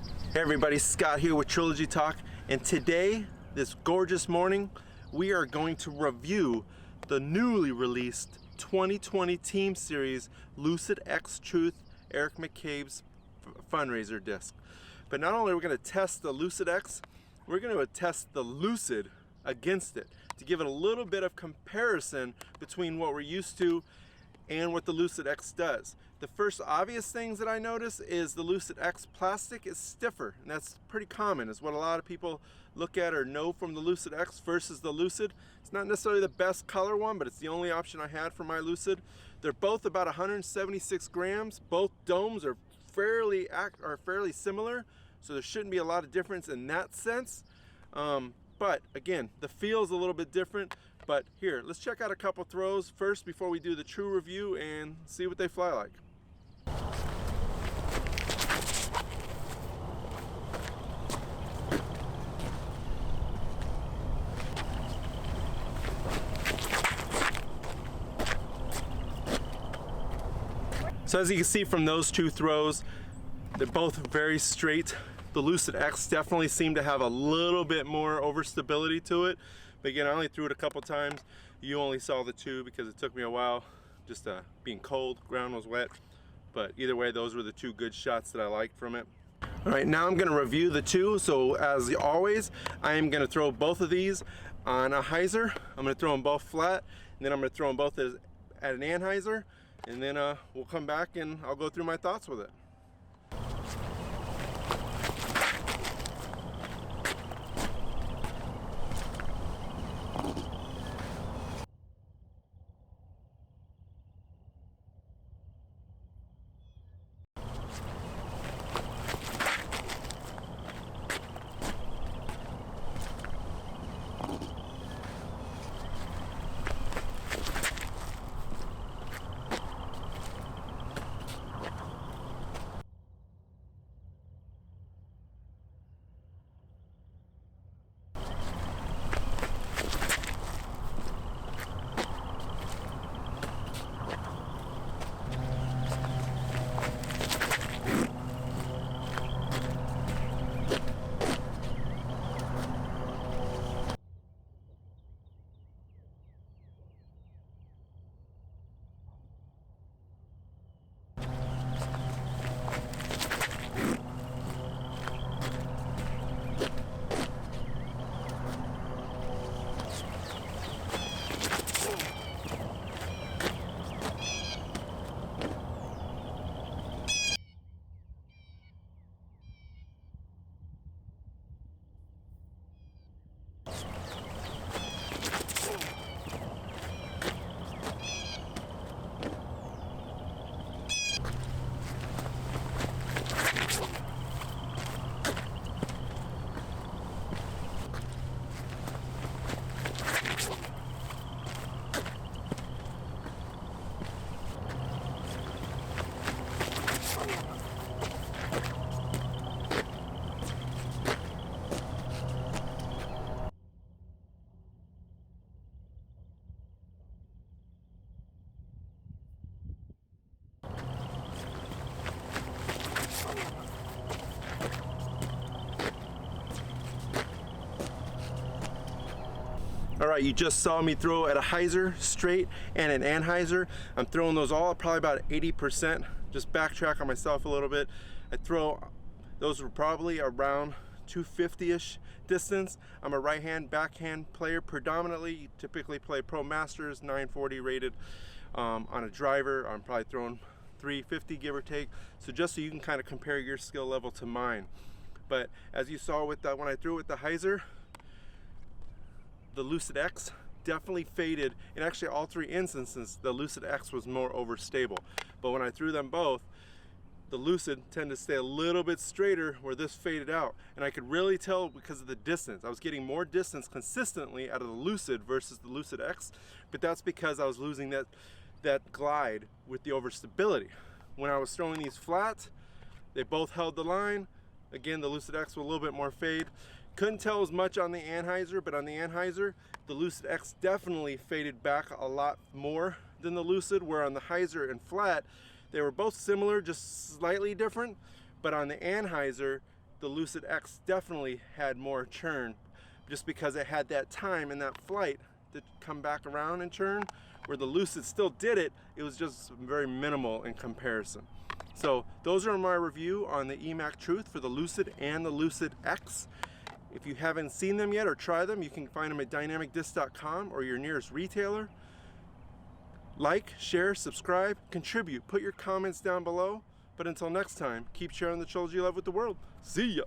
Hey everybody, Scott here with Trilogy Talk, and today, this gorgeous morning, we are going to review the newly released 2020 Team Series Lucid X Truth Eric McCabe's fundraiser disc. But not only are we going to test the Lucid X, we're going to test the Lucid against it to give it a little bit of comparison between what we're used to and what the Lucid X does. The first obvious things that I notice is the Lucid X plastic is stiffer, and that's pretty common. It's what a lot of people look at or know from the Lucid X versus the Lucid. It's not necessarily the best color one, but it's the only option I had for my Lucid. They're both about 176 grams. Both domes are fairly similar, so there shouldn't be a lot of difference in that sense. But again, the feel is a little bit different. But here, let's check out a couple throws first before we do the true review and see what they fly like. So as you can see from those two throws, they're both very straight. The Lucid X definitely seemed to have a little bit more overstability to it. But again, I only threw it a couple times. You only saw the two because it took me a while, just being cold, ground was wet. But either way, those were the two good shots that I liked from it. All right, now I'm gonna review the two. So as always, I am gonna throw both of these on a Hyzer. I'm gonna throw them both flat, and then I'm gonna throw them both at an AnHyzer, and then we'll come back and I'll go through my thoughts with it. All right, you just saw me throw at a Hyzer straight and an AnHyzer. I'm throwing those all probably about 80%. Just backtrack on myself a little bit. Those were probably around 250-ish distance. I'm a right-hand, backhand player predominantly. Typically play Pro Masters, 940 rated on a driver. I'm probably throwing 350 give or take. So just so you can kind of compare your skill level to mine. But as you saw with when I threw it with the Hyzer, the Lucid X definitely faded. In actually all three instances, the Lucid X was more overstable. But when I threw them both, the Lucid tended to stay a little bit straighter where this faded out. And I could really tell because of the distance. I was getting more distance consistently out of the Lucid versus the Lucid X, but that's because I was losing that glide with the overstability. When I was throwing these flat, they both held the line. Again, the Lucid X with a little bit more fade. Couldn't tell as much on the AnHyzer, but on the AnHyzer, the Lucid X definitely faded back a lot more than the Lucid, where on the Hyzer and flat, they were both similar, just slightly different. But on the AnHyzer, the Lucid X definitely had more churn, just because it had that time in that flight to come back around and churn, where the Lucid still did it. It was just very minimal in comparison. So those are my review on the Emac Truth for the Lucid and the Lucid X. If you haven't seen them yet or try them, you can find them at DynamicDiscs.com or your nearest retailer. Like, share, subscribe, contribute, put your comments down below. But until next time, keep sharing the trilogy love with the world. See ya!